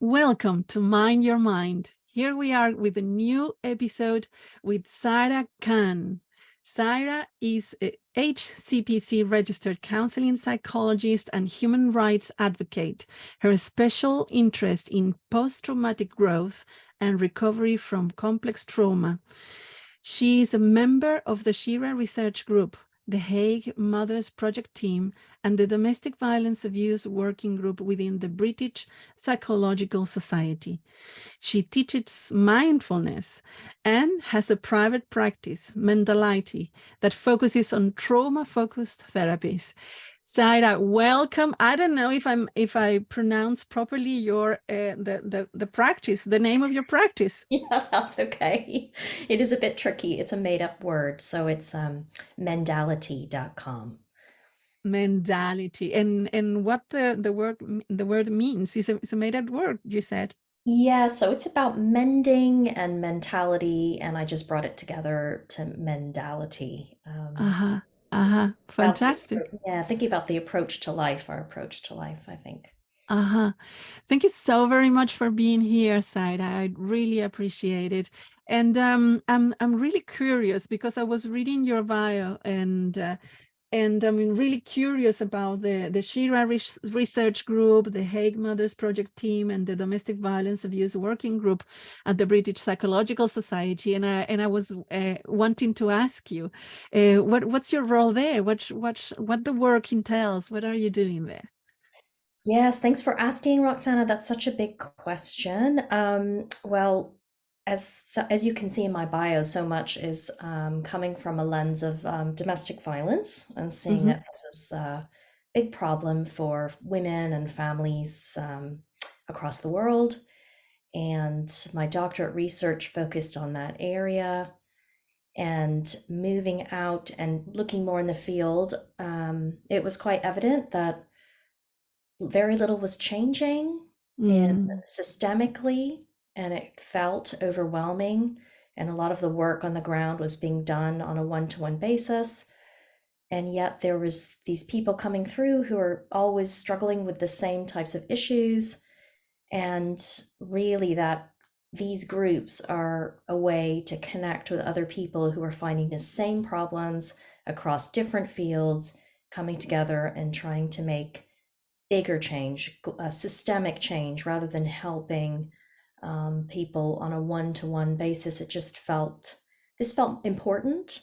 Welcome to Mind Your Mind. Here we are with a new episode with Saira Khan. Saira is a HCPC registered counseling psychologist and human rights advocate. Her special interest in post-traumatic growth and recovery from complex trauma. She is a member of the Saira Research Group, the Hague Mothers Project Team, and the Domestic Violence Abuse Working Group within the British Psychological Society. She teaches mindfulness and has a private practice, Mentality, that focuses on trauma-focused therapies. Saira, welcome. I don't know if I pronounce properly your the practice, the name of your practice. Yeah, that's okay. It is a bit tricky. It's a made-up word, so it's mendality.com. Mentality and what the word means is it's a made up word, you said. Yeah, so it's about mending and mentality, and I just brought it together to mendality. Uh-huh. Uh-huh. About Fantastic. yeah, thinking about the approach to life, our approach to life, I think. Uh-huh. Thank you so very much for being here, Saida. I really appreciate it. And I'm really curious because I was reading your bio and I'm really curious about the Saira Research Group, the Hague Mothers Project Team, and the Domestic Violence Abuse Working Group at the British Psychological Society. And I was wanting to ask you, what's your role there? What the work entails? What are you doing there? Yes, thanks for asking, Roxana. That's such a big question. Well, as you can see in my bio, so much is coming from a lens of domestic violence and seeing Mm-hmm. that this is a big problem for women and families across the world. And my doctorate research focused on that area. And moving out and looking more in the field, it was quite evident that very little was changing in Mm, systemically, and it felt overwhelming. And a lot of the work on the ground was being done on a one-to-one basis. And yet there was these people coming through who are always struggling with the same types of issues. And really that these groups are a way to connect with other people who are finding the same problems across different fields, coming together and trying to make bigger change, systemic change, rather than helping people on a one-to-one basis. This felt important.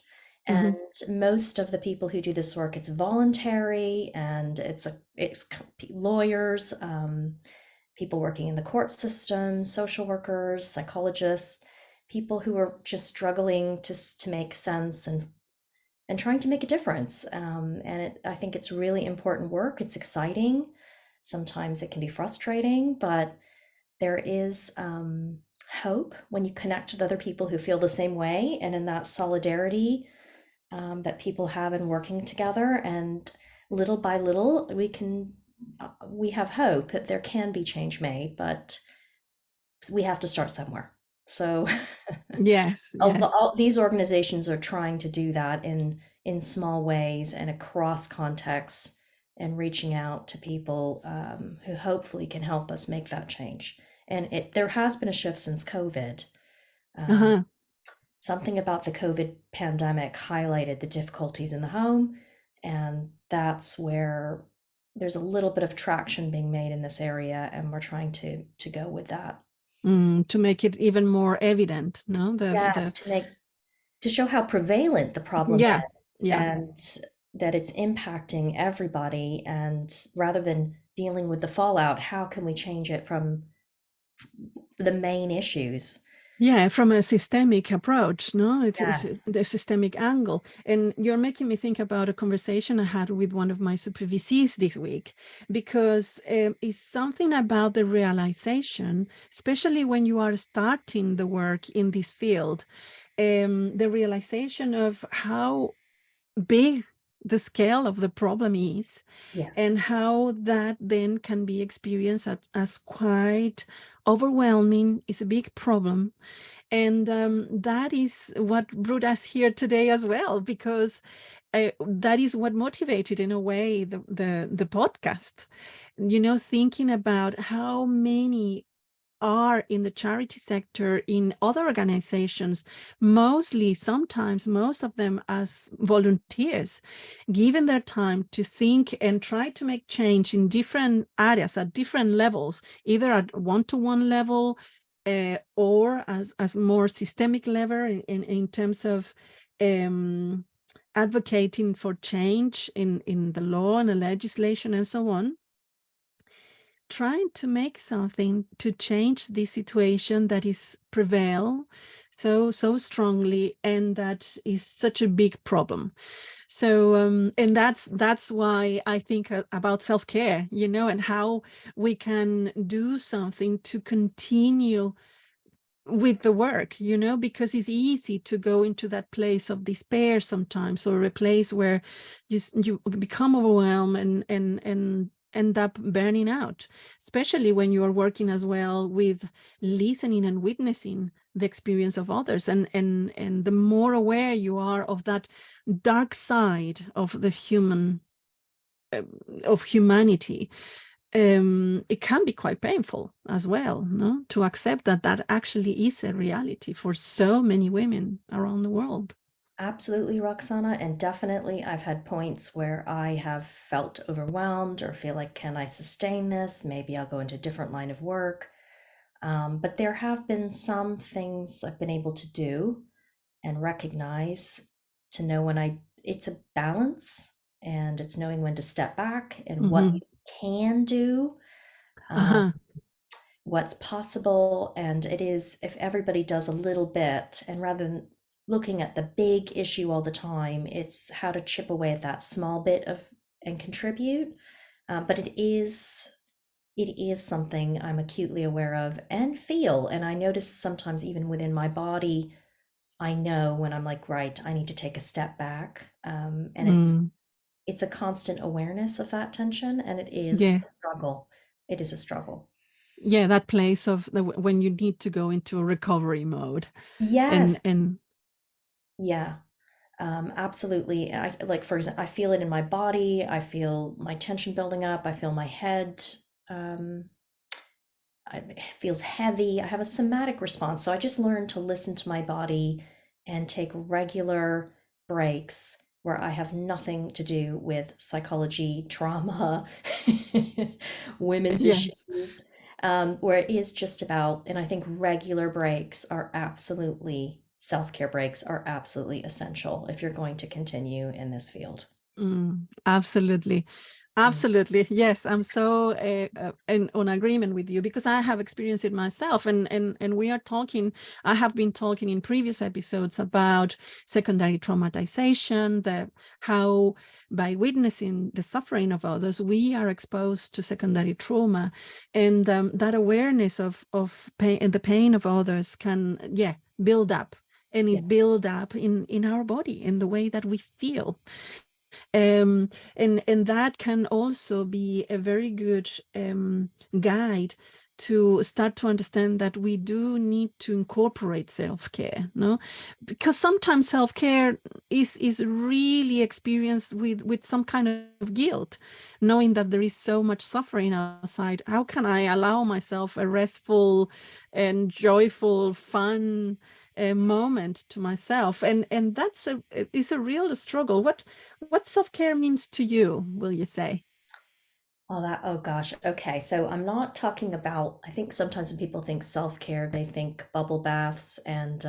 mm-hmm, And most of the people who do this work, it's voluntary, and it's lawyers, people working in the court system, social workers, psychologists, people who are just struggling to make sense and trying to make a difference. I think it's really important work. It's exciting. Sometimes it can be frustrating, but there is hope when you connect with other people who feel the same way, and in that solidarity that people have in working together. And little by little, we have hope that there can be change made, but we have to start somewhere. So yes, yeah. these organizations are trying to do that in small ways and across contexts, and reaching out to people who hopefully can help us make that change. And there has been a shift since COVID. Um, Uh-huh. Something about the COVID pandemic highlighted the difficulties in the home, and that's where there's a little bit of traction being made in this area, and we're trying to go with that. To make it even more evident, no? The Yes, to show how prevalent the problem yeah, is, yeah. and that it's impacting everybody. And rather than dealing with the fallout, how can we change it from the main issues? Yeah, from a systemic approach, no? It's Yes. the systemic angle. And you're making me think about a conversation I had with one of my supervisees this week, because it's something about the realization, especially when you are starting the work in this field, the realization of how big the scale of the problem is, Yes. and how that then can be experienced as quite overwhelming. Is a big problem, and that is what brought us here today as well, because that is what motivated in a way the podcast, thinking about how many are in the charity sector, in other organizations, mostly, sometimes, most of them as volunteers, given their time to think and try to make change in different areas at different levels, either at one-to-one level or as more systemic level in terms of advocating for change in the law and the legislation and so on, trying to make something to change the situation that is prevail so strongly and that is such a big problem. So and that's why I think about self-care, and how we can do something to continue with the work, because it's easy to go into that place of despair sometimes, or a place where you become overwhelmed and end up burning out, especially when you are working as well with listening and witnessing the experience of others, and the more aware you are of that dark side of the of humanity, it can be quite painful as well, no, to accept that that actually is a reality for so many women around the world. Absolutely, Roxana. And definitely, I've had points where I have felt overwhelmed or feel like, can I sustain this? Maybe I'll go into a different line of work. But there have been some things I've been able to do and recognize, to know when it's a balance, and it's knowing when to step back and what Mm-hmm. you can do, um, Uh-huh. what's possible. And it is, if everybody does a little bit, and rather than looking at the big issue all the time, it's how to chip away at that small bit of and contribute. But it is something I'm acutely aware of and feel. And I notice sometimes even within my body, I know when I'm like, right, I need to take a step back. And Mm. it's a constant awareness of that tension, and it is Yeah. a struggle. It is a struggle. Yeah, that place of when you need to go into a recovery mode, and Yes. and Yeah. Absolutely. Like, for example, I feel it in my body. I feel my tension building up. I feel my head. Um, it feels heavy. I have a somatic response. So I just learned to listen to my body and take regular breaks where I have nothing to do with psychology, trauma, women's yes. issues, where it is just about, and I think regular breaks are absolutely, self-care breaks are absolutely essential if you're going to continue in this field. Absolutely. Mm. Absolutely. Yes, I'm so in on agreement with you, because I have experienced it myself, and we are talking. I have been talking in previous episodes about secondary traumatization, the how by witnessing the suffering of others, we are exposed to secondary trauma, and that awareness of pain and the pain of others can, build up, and Yeah. it build up in our body, in the way that we feel. And that can also be a very good guide to start to understand that we do need to incorporate self-care, no, because sometimes self-care is really experienced with some kind of guilt, knowing that there is so much suffering outside. How can I allow myself a restful and joyful, fun moment to myself? And that's is a real struggle. What self-care means to you, will you say? Oh gosh. Okay. So I'm not talking about, I think sometimes when people think self-care, they think bubble baths and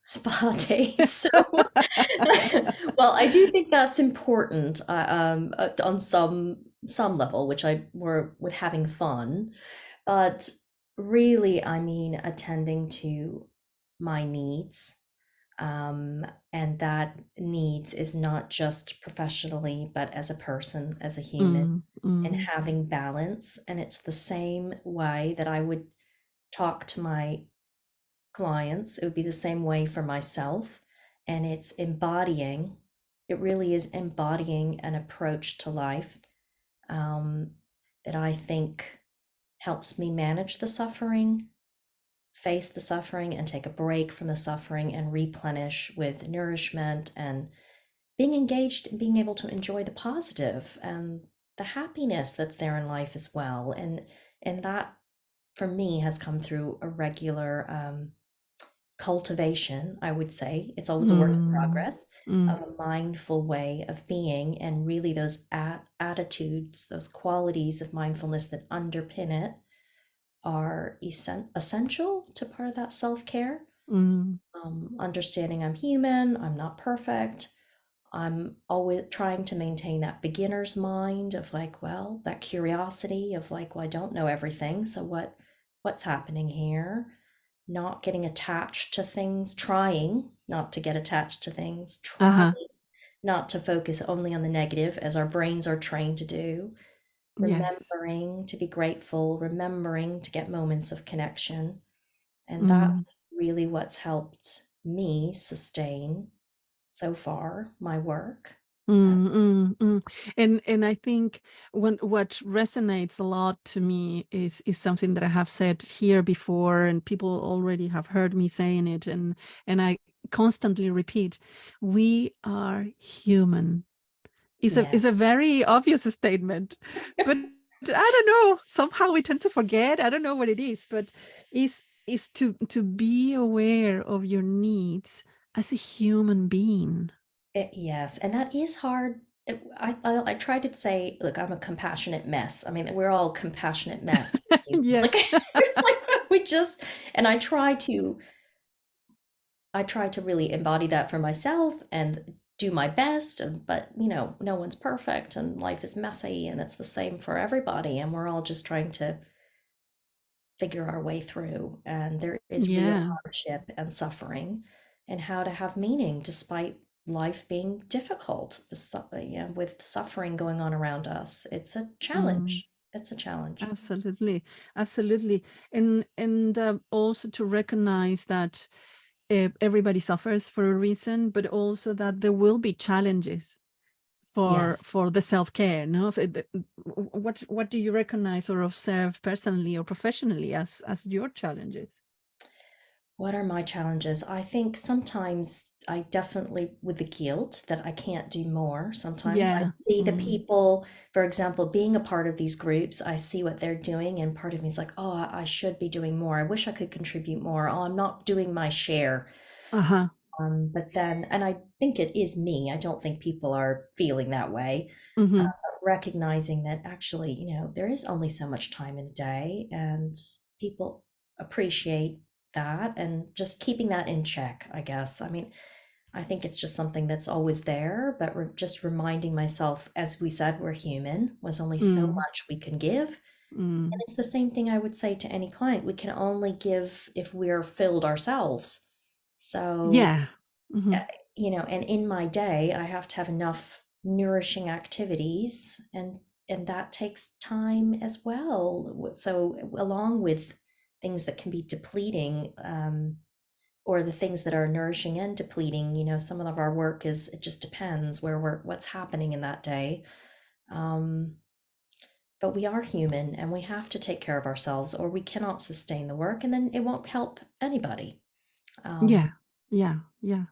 spa days. So, well, I do think that's important, on some level, which I were with having fun, but really, I mean, attending to my needs. And that needs is not just professionally, but as a person, as a human, Mm, and mm, having balance. And it's the same way that I would talk to my clients. It would be the same way for myself. And it's embodying, it really is embodying an approach to life, um, that I think helps me manage the suffering, face the suffering, and take a break from the suffering and replenish with nourishment and being engaged and being able to enjoy the positive and the happiness that's there in life as well. And that for me, has come through a regular cultivation, I would say. It's always a work in Mm, progress mm, of a mindful way of being, and really those attitudes, those qualities of mindfulness that underpin it are essential to part of that self-care. mm, Understanding I'm human, I'm not perfect. I'm always trying to maintain that beginner's mind of like, well, that curiosity of like, well, I don't know everything, so what's happening here? Not getting attached to things, trying not to get attached to things, trying uh-huh. not to focus only on the negative as our brains are trained to do, Yes. remembering to be grateful, remembering to get moments of connection. And Mm, that's really what's helped me sustain so far my work. mm, and I think what resonates a lot to me is something that I have said here before, and people already have heard me saying it, and I constantly repeat: we are human. Is a Yes. very obvious statement, but I don't know. Somehow we tend to forget. I don't know what it is, but is to be aware of your needs as a human being. Yes, and that is hard. I try to say, look, I'm a compassionate mess. I mean, we're all compassionate mess. Like, Yes. it's like we just, and I try to really embody that for myself and do my best. But no one's perfect, and life is messy, and it's the same for everybody, and we're all just trying to figure our way through. And there is real Yeah. hardship and suffering, and how to have meaning despite life being difficult, with suffering going on around us. It's a Mm, challenge. It's a challenge. absolutely. Absolutely. And also to recognize that everybody suffers for a reason, but also that there will be challenges Yes. for the self-care, no? What do you recognize or observe personally or professionally as your challenges? What are my challenges? I think sometimes I definitely, with the guilt that I can't do more. Sometimes I Yeah. see the Mm. people, for example, being a part of these groups, I see what they're doing, and part of me is like, oh, I should be doing more. I wish I could contribute more. Oh, I'm not doing my share. Uh-huh. But then, and I think it is me, I don't think people are feeling that way. Mm-hmm. Recognizing that actually, there is only so much time in a day, and people appreciate that, and just keeping that in check, I guess. I mean, I think it's just something that's always there, but just reminding myself, as we said, we're human, there's only so Mm. much we can give. And Mm. it's the same thing I would say to any client. We can only give if we're filled ourselves. So Yeah. Mm-hmm. uh, and in my day, I have to have enough nourishing activities, and that takes time as well. So along with things that can be depleting, or the things that are nourishing and depleting, some of our work is, it just depends what's happening in that day. Um, but we are human, and we have to take care of ourselves, or we cannot sustain the work, and then it won't help anybody. Yeah. Um, Yeah. Yeah.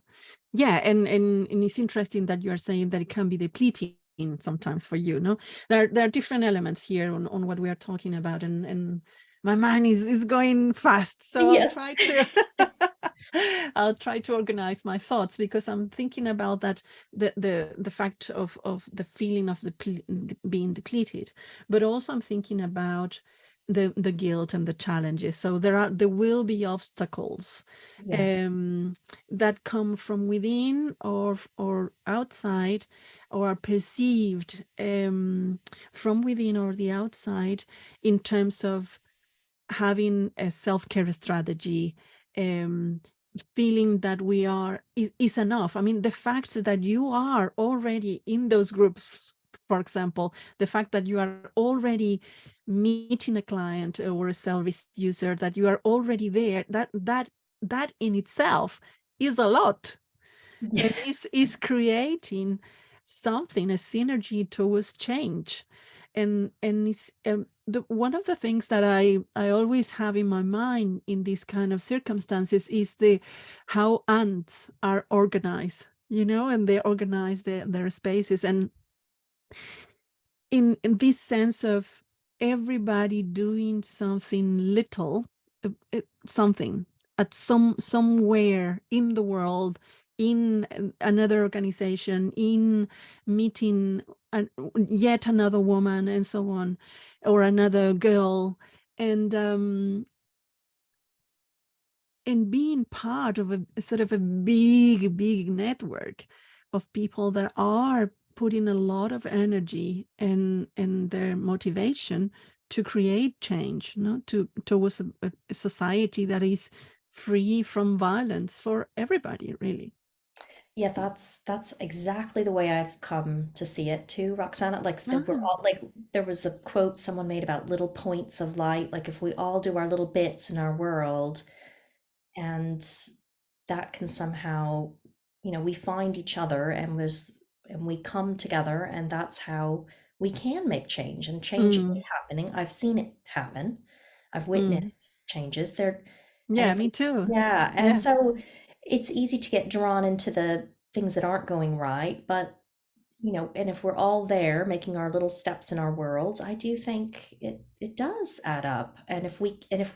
Yeah, and it's interesting that you are saying that it can be depleting sometimes for you, no? There are different elements here on what we are talking about, and my mind is going fast, so I'll yes. try to I'll try to organize my thoughts, because I'm thinking about that, the fact of the feeling of being depleted, but also I'm thinking about the guilt and the challenges. So there will be obstacles Yes. that come from within or outside, or are perceived from within or the outside, in terms of having a self-care strategy, um, feeling that we are is enough. I mean, the fact that you are already in those groups, for example, the fact that you are already meeting a client or a service user, that you are already there, that in itself is a lot, and is creating something, a synergy towards change. And it's one of the things that I always have in my mind in these kind of circumstances is the how ants are organized, and they organize their spaces, and in this sense of everybody doing something little, something at somewhere in the world, in another organization, in meeting yet another woman and so on, or another girl, and being part of a sort of a big network of people that are putting a lot of energy and their motivation to create change, towards a society that is free from violence for everybody, really. Yeah, that's exactly the way I've come to see it too, Roxana. Like we're Ah, all like there was a quote someone made about little points of light. Like if we all do our little bits in our world, and that can somehow, we find each other and we come together, and that's how we can make change. And change is mm, happening. I've seen it happen. I've mm. witnessed changes there. And Yeah, if me too. yeah, and Yeah, so it's easy to get drawn into the things that aren't going right, but and if we're all there making our little steps in our worlds, I do think it does add up. And if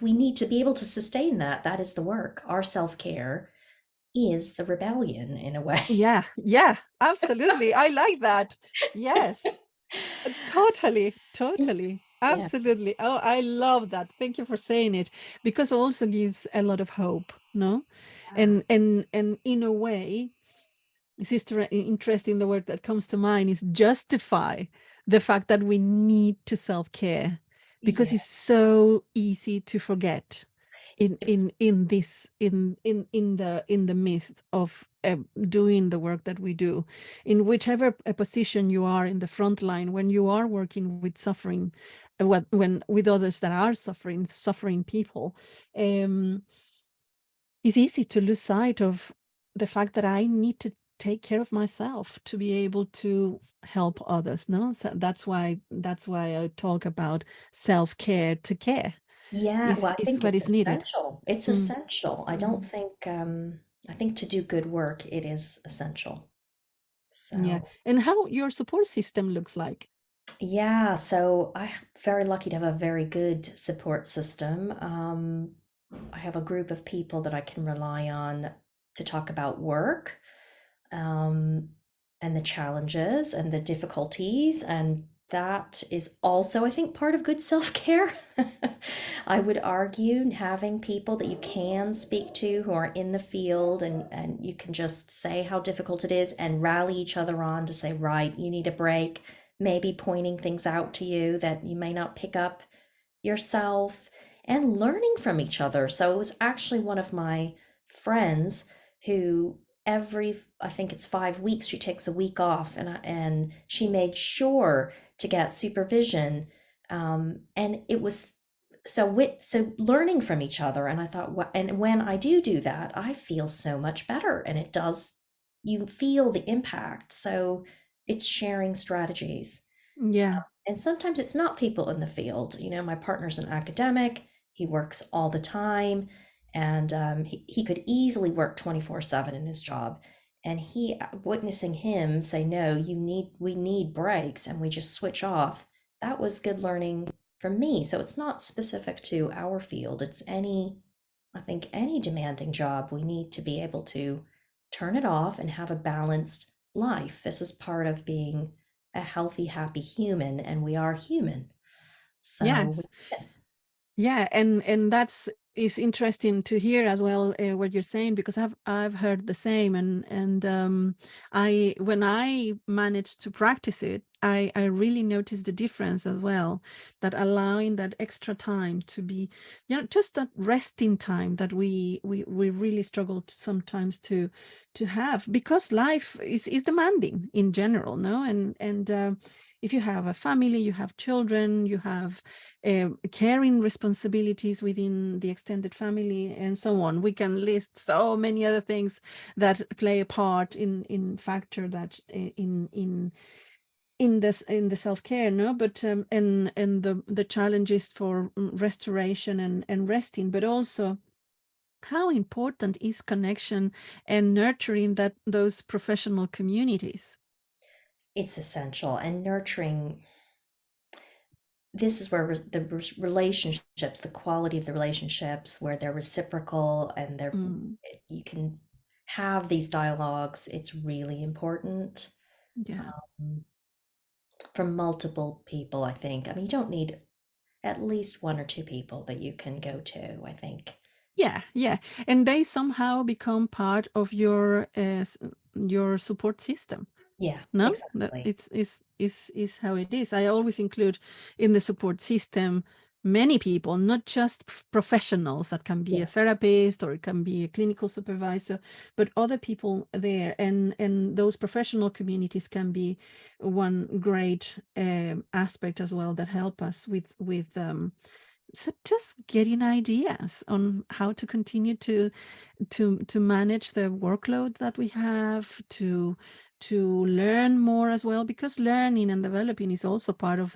we need to be able to sustain that, that is the work. Our self-care is the rebellion in a way. yeah, absolutely. I like that. Yes. Totally. Yeah. Absolutely. Oh, I love that. Thank you for saying it, because it also gives a lot of hope, no? Yeah. And in a way, it's interesting, the word that comes to mind is justify the fact that we need to self-care, because Yeah. it's so easy to forget in this in the midst of doing the work that we do, in whichever position you are in the front line, when you are working with suffering, when with others that are suffering people, um it's easy to lose sight of the fact that I need to take care of myself to be able to help others. No, so that's why I talk about self-care to care Yeah, well, I is think what it's is needed. essential. It's Mm, essential. I don't mm. think I think to do good work, it is essential. Yeah. So, And how your support system looks like. yeah, so I'm very lucky to have a very good support system. I have a group of people that I can rely on to talk about work, um, and the challenges and the difficulties. And that is also, I think, part of good self-care. I would argue having people that you can speak to who are in the field, and you can just say how difficult it is and rally each other on to say, right, you need a break, maybe pointing things out to you that you may not pick up yourself, and learning from each other. So it was actually one of my friends who I think it's 5 weeks, she takes a week off, and she made sure to get supervision. And it was so learning from each other. And I thought, what, and when I do that, I feel so much better, and it does, you feel the impact. So it's sharing strategies. Yeah. And sometimes it's not people in the field. My partner's an academic, he works all the time, and he could easily work 24/7 in his job. And witnessing him say, no, we need breaks, and we just switch off. That was good learning from me. So it's not specific to our field. It's I think any demanding job, we need to be able to turn it off and have a balanced life. This is part of being a healthy, happy human, and we are human. So, Yes. yes. Yeah, and that's is interesting to hear as well, what you're saying, because I've heard the same, and I when I managed to practice it, I really noticed the difference as well, that allowing that extra time to be, just that resting time that we really struggle sometimes to have, because life is demanding in general, no, and if you have a family, you have children, you have caring responsibilities within the extended family, and so on. We can list so many other things that play a part in factor that in this in the self-care, no, but and the challenges for restoration and resting, but also how important is connection and nurturing those professional communities. It's essential, and nurturing. this is where relationships, the quality of the relationships, where they're reciprocal and Mm, you can have these dialogues. It's really important, yeah. um, from multiple people, I think. I mean, you don't need at least one or two people that you can go to, I think. Yeah, yeah. And they somehow become part of your support system. Yeah, No, that exactly. is how it is. I always include in the support system many people, not just professionals. That can be a Yeah, therapist or it can be a clinical supervisor, but other people there, and those professional communities can be one great aspect as well that help us with so just getting ideas on how to continue to manage the workload that we have, to learn more as well, because learning and developing is also part of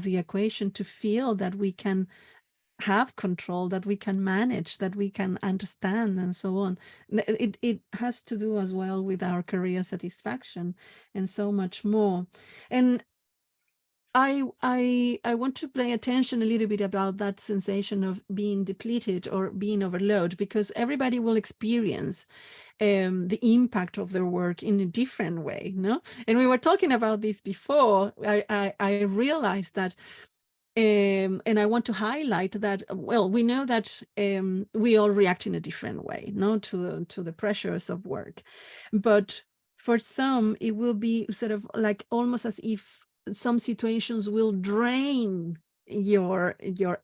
the equation, to feel that we can have control, that we can manage, that we can understand, and so on. It has to do as well with our career satisfaction and so much more. And I want to pay attention a little bit about that sensation of being depleted or being overloaded, because everybody will experience the impact of their work in a different way, no? And we were talking about this before. I realized that, and I want to highlight that, well, we know that we all react in a different way, no, to the pressures of work, but for some it will be sort of like almost as if some situations will drain your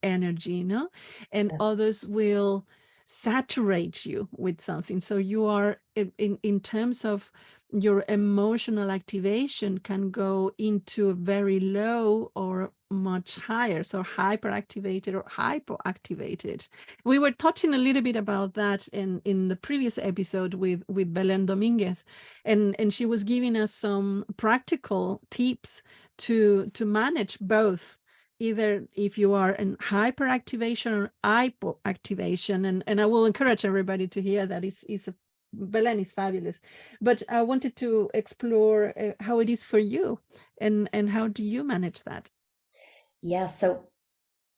energy, no, and yes, others will saturate you with something. So you are in terms of your emotional activation can go into a very low or much higher, so hyperactivated or hypoactivated. We were touching a little bit about that in the previous episode with Belen Dominguez, and she was giving us some practical tips to manage both, either if you are in hyperactivation or hypoactivation. And I will encourage everybody to hear that. Is a Belen is fabulous, but I wanted to explore how it is for you, and how do you manage that? yeah. So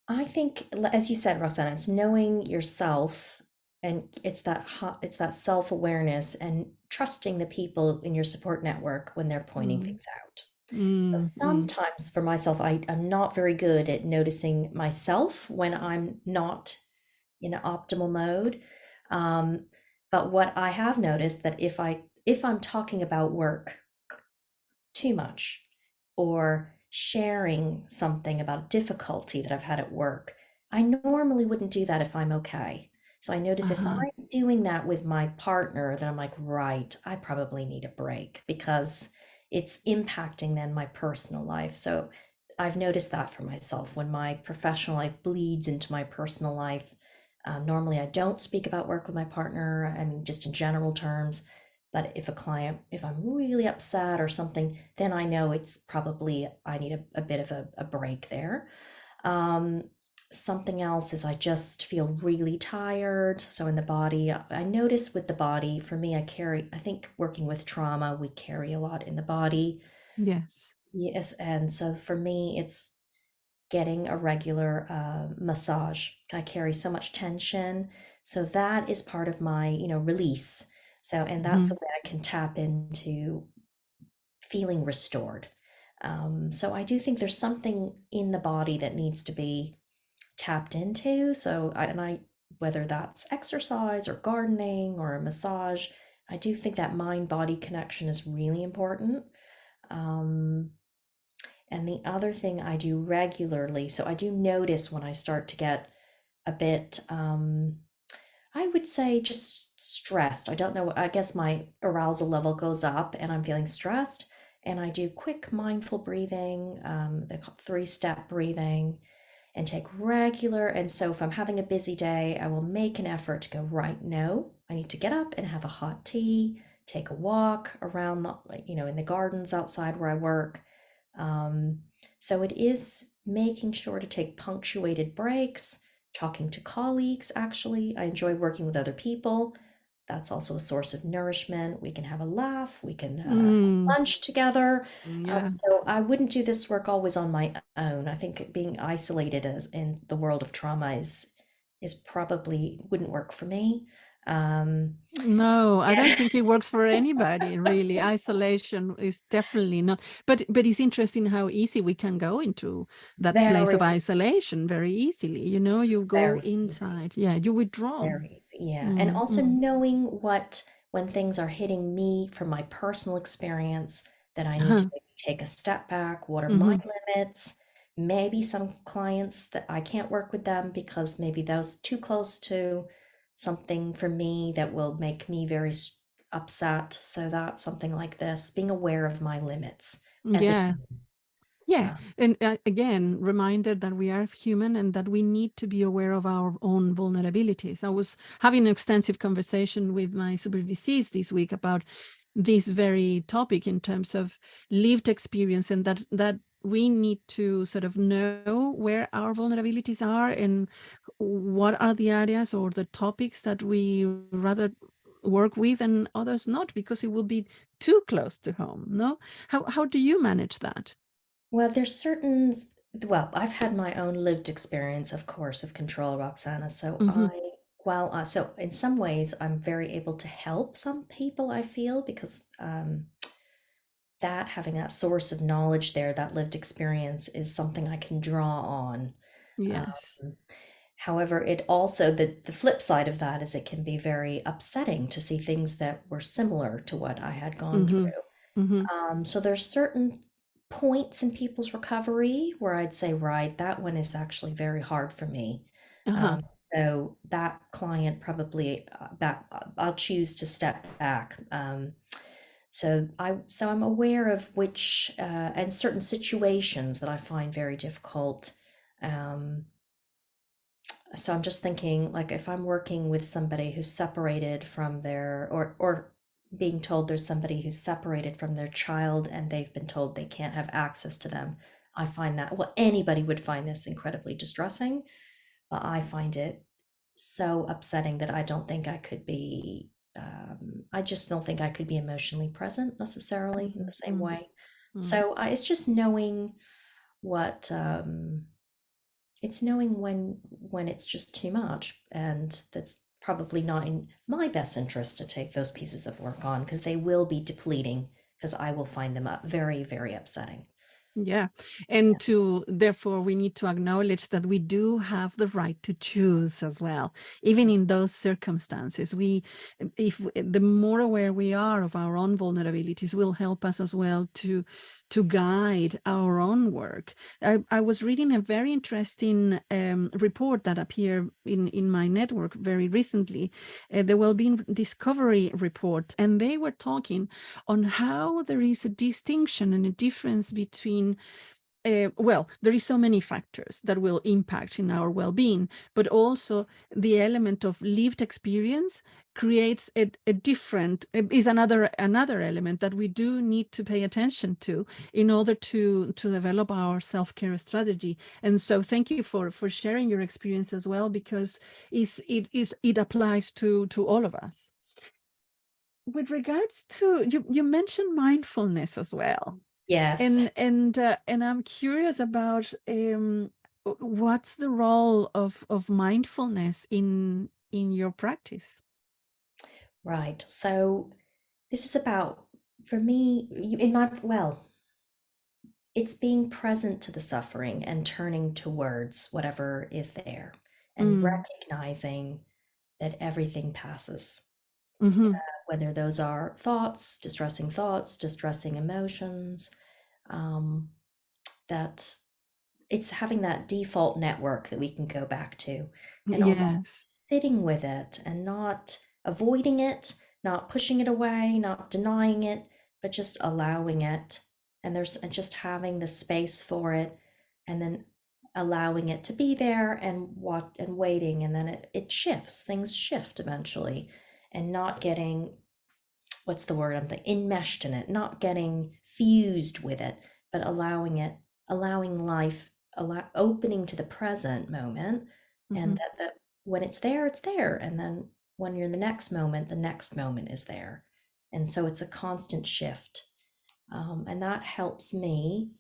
I think, as you said, Roxana, it's knowing yourself, and it's that self-awareness and trusting the people in your support network when they're pointing Mm, things out. So mm, mm. sometimes for myself, I'm not very good at noticing myself when I'm not in an optimal mode. Um, but what I have noticed, that if I'm talking about work too much, or sharing something about difficulty that I've had at work, I normally wouldn't do that if I'm okay. So I notice if Uh-huh. I'm doing that with my partner, then I'm like, right, I probably need a break, because it's impacting then my personal life. So I've noticed that for myself when my professional life bleeds into my personal life. Normally, I don't speak about work with my partner. I mean, just in general terms. But if I'm really upset or something, then I know it's probably I need a bit of a break there. Um, Something else is I just feel really tired. So in the body, I notice with the body, for me, I think working with trauma, we carry a lot in the body. Yes. Yes. And so for me, it's getting a regular massage. I carry so much tension. So that is part of my, release. So, and that's the Mhm. way I can tap into feeling restored. So I do think there's something in the body that needs to be tapped into. Whether that's exercise or gardening or a massage, I do think that mind body connection is really important. Um, and the other thing I do regularly, so I do notice when I start to get a bit, I would say just stressed. I don't know, I guess my arousal level goes up and I'm feeling stressed. And I do quick mindful breathing, they call three-step breathing, and take regular. And so if I'm having a busy day, I will make an effort to go, right, no, I need to get up and have a hot tea, take a walk around, in the gardens outside where I work. Um, so it is making sure to take punctuated breaks, talking to colleagues. Actually, I enjoy working with other people. that's also a source of nourishment. We can have a laugh, we can Mm, lunch together. yeah. So I wouldn't do this work always on my own. I think being isolated as in the world of trauma is probably wouldn't work for me. Um, No, I don't yeah, think it works for anybody, really. Isolation is definitely not. But it's interesting how easy we can go into that place very, of isolation very easily. You know, you go very easy. inside. Yeah, you withdraw. Very easy, yeah. And Mm, also mm. knowing what, when things are hitting me from my personal experience, that I need to Uh-huh. maybe take a step back. What are my Hmm. limits? Maybe some clients that I can't work with them because maybe those too close to something for me that will make me very upset. So that something like this, being aware of my limits as a Yeah. human. Yeah, Uh, and again, reminded that we are human and that we need to be aware of our own vulnerabilities. I was having an extensive conversation with my supervisees this week about this very topic in terms of lived experience, and that we need to sort of know where our vulnerabilities are and what are the areas or the topics that we rather work with and others not, because it will be too close to home. No, how do you manage that? Well, there's certain, well, I've had my own lived experience, of course, of control, Roxana. So Hmm. so in some ways, I'm very able to help some people, I feel, because that having that source of knowledge there, that lived experience is something I can draw on. Yes. Um, However, it also, the flip side of that is it can be very upsetting to see things that were similar to what I had gone Mhm. through. Mhm. So there's certain points in people's recovery where I'd say, right, that one is actually very hard for me. Uh-huh. So that client probably that I'll choose to step back. So I'm aware of which and certain situations that I find very difficult. Um, so I'm just thinking, like, if I'm working with somebody who's separated from their, or being told there's somebody who's separated from their child and they've been told they can't have access to them, I find that, well, anybody would find this incredibly distressing, but I find it so upsetting that I don't think I could be, I just don't think I could be emotionally present necessarily in the same Mhm. way. Mm. So it's just knowing what, it's knowing when it's just too much, and that's probably not in my best interest to take those pieces of work on because they will be depleting, because I will find them up very, very upsetting. Yeah. And to therefore we need to acknowledge that we do have the right to choose as well. Even in those circumstances, we if the more aware we are of our own vulnerabilities will help us as well to guide our own work. I was reading a very interesting report that appeared in my network very recently, the Wellbeing Discovery Report, and they were talking on how there is a distinction and a difference between well, there is so many factors that will impact in our well-being, but also the element of lived experience creates a different is another element that we do need to pay attention to in order to develop our self-care strategy. And so thank you for sharing your experience as well, because it applies to all of us. With regards to you mentioned mindfulness as well, Yes. and I'm curious about what's the role of mindfulness in your practice? Right. So this is about, for me, in my, well, it's being present to the suffering and turning towards whatever is there and Mm. recognizing that everything passes, Hmm. whether those are thoughts, distressing emotions, um, that it's having that default network that we can go back to, and Yes. almost sitting with it and not avoiding it, not pushing it away, not denying it, but just allowing it. And just having the space for it, and then allowing it to be there and what and waiting, and then it shifts, things shift eventually, and not getting, what's the word I'm thinking, enmeshed in it, not getting fused with it, but allowing it, allowing life, opening to the present moment, Hmm. and that when it's there, and then when you're in the next moment is there. And so it's a constant shift. And that helps me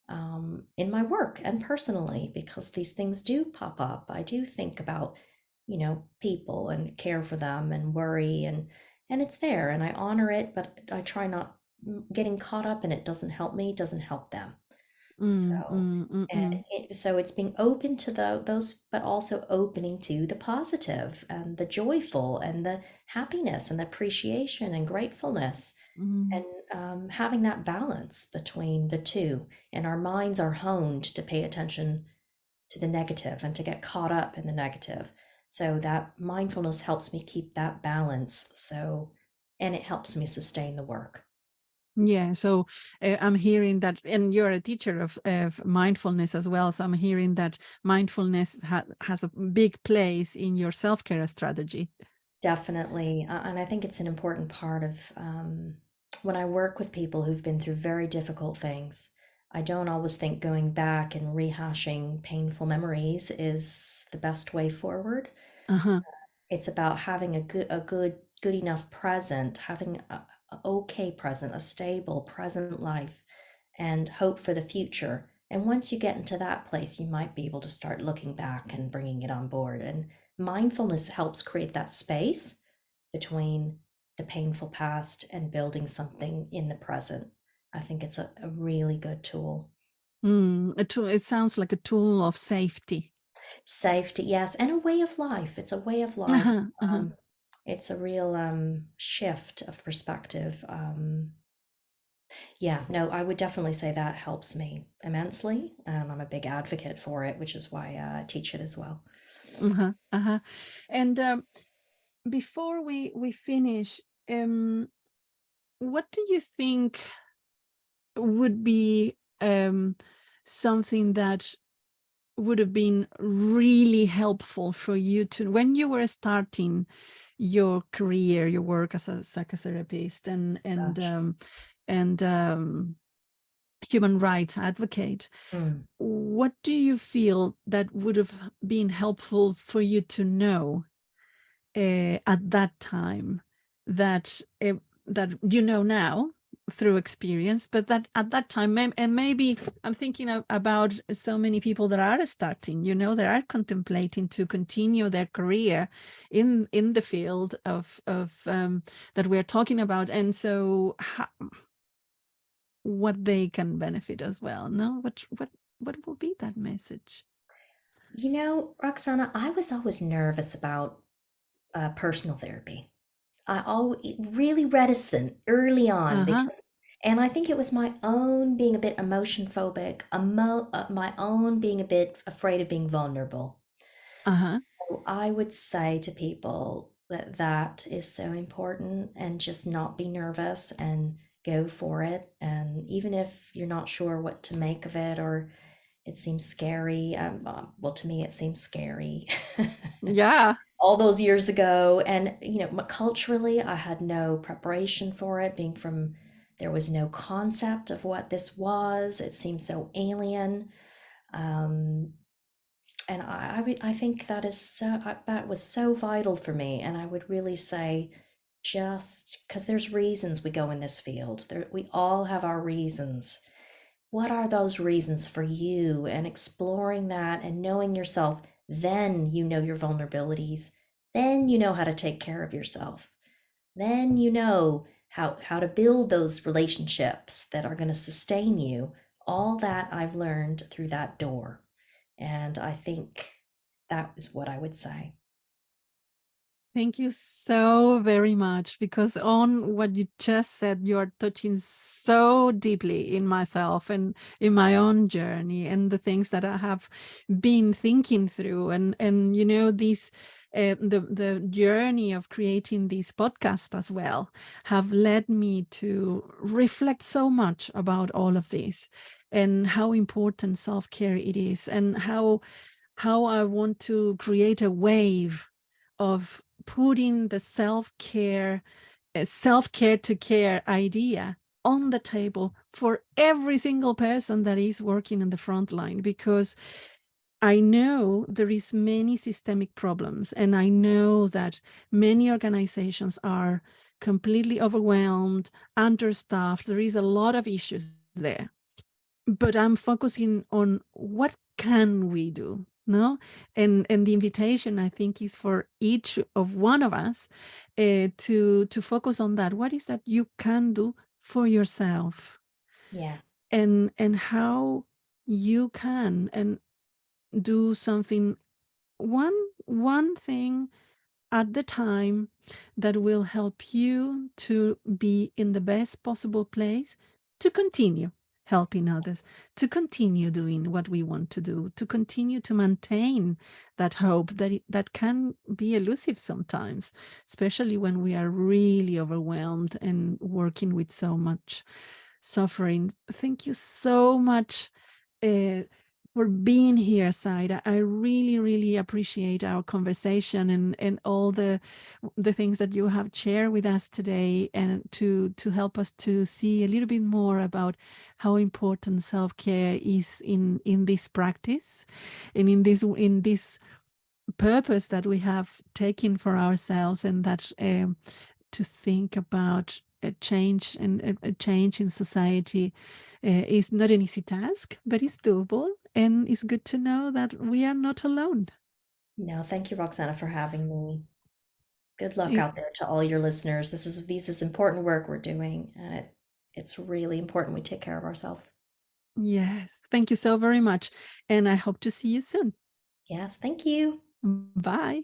in my work and personally, because these things do pop up. I do think about, people and care for them and worry, and it's there, and I honor it, but I try not getting caught up in it. Doesn't help me, doesn't help them. Mm, So, mm, mm, and mm, so it's being open to those, but also opening to the positive and the joyful and the happiness and the appreciation and gratefulness, mm. and having that balance between the two. And our minds are honed to pay attention to the negative and to get caught up in the negative. So that mindfulness helps me keep that balance. So, and it helps me sustain the work. Yeah, so I'm hearing that, and you're a teacher of mindfulness as well. So I'm hearing that mindfulness has a big place in your self-care strategy. Definitely. And I think it's an important part of when I work with people who've been through very difficult things. I don't always think going back and rehashing painful memories is the best way forward. Uh-huh. It's about having good enough present, having a okay present, a stable present life, and hope for the future. And once you get into that place, you might be able to start looking back and bringing it on board. And mindfulness helps create that space between the painful past and building something in the present. I think it's a really good tool. A tool, it sounds like a tool of safety. Safety, yes, and a way of life. It's a way of life. Uh-huh, uh-huh. It's a real shift of perspective. Yeah, no, I would definitely say that helps me immensely, and I'm a big advocate for it, which is why I teach it as well. Uh-huh, uh-huh. And before we finish, what do you think would be something that would have been really helpful for you to, when you were starting your career, your work as a psychotherapist Gosh. and human rights advocate? Mm. What do you feel that would have been helpful for you to know at that time that that you know now through experience, but that at that time, and maybe I'm thinking about so many people that are starting, that are contemplating to continue their career in the field of that we're talking about, and so what they can benefit as well. No, what will be that message? Roxana, I was always nervous about personal therapy. I always really reticent early on Uh-huh, because, and I think it was my own being a bit emotion phobic, my own being a bit afraid of being vulnerable. uh-huh. So I would say to people that that is so important, and just not be nervous and go for it. And even if you're not sure what to make of it, or it seems scary, well, to me, it seems scary. Yeah. All those years ago. And, culturally, I had no preparation for it, being from, there was no concept of what this was. It seemed so alien. Um, and I think that is that was so vital for me. And I would really say, just because there's reasons we go in this field, we all have our reasons. What are those reasons for you? And exploring that and knowing yourself, then you know your vulnerabilities. Then you know how to take care of yourself. Then you know how to build those relationships that are going to sustain you. All that I've learned through that door. And I think that is what I would say. Thank you so very much, because on what you just said, you're touching so deeply in myself and in my own journey and the things that I have been thinking through. And these the journey of creating this podcast as well have led me to reflect so much about all of this and how important self-care it is, and how I want to create a wave of putting the self-care to care idea on the table for every single person that is working in the front line, because I know there is many systemic problems, and I know that many organizations are completely overwhelmed, understaffed. There is a lot of issues there, but I'm focusing on what can we do, no? And the invitation, I think, is for each of one of us to focus on that. What is that you can do for yourself, Yeah. and how you can and do something, one thing at the time, that will help you to be in the best possible place to continue helping others, to continue doing what we want to do, to continue to maintain that hope that that can be elusive sometimes, especially when we are really overwhelmed and working with so much suffering. Thank you so much uh, for being here, Saida. I really, really appreciate our conversation and all the things that you have shared with us today, and to help us to see a little bit more about how important self-care is in this practice, and in this purpose that we have taken for ourselves, and that to think about a change, and a change in society is not an easy task, but it's doable, and it's good to know that we are not alone. No, thank you, Roxana, for having me. Good luck It- out there to all your listeners. This is important work we're doing, and it's really important we take care of ourselves. yes, thank you so very much, and I hope to see you soon. Yes, thank you. Bye.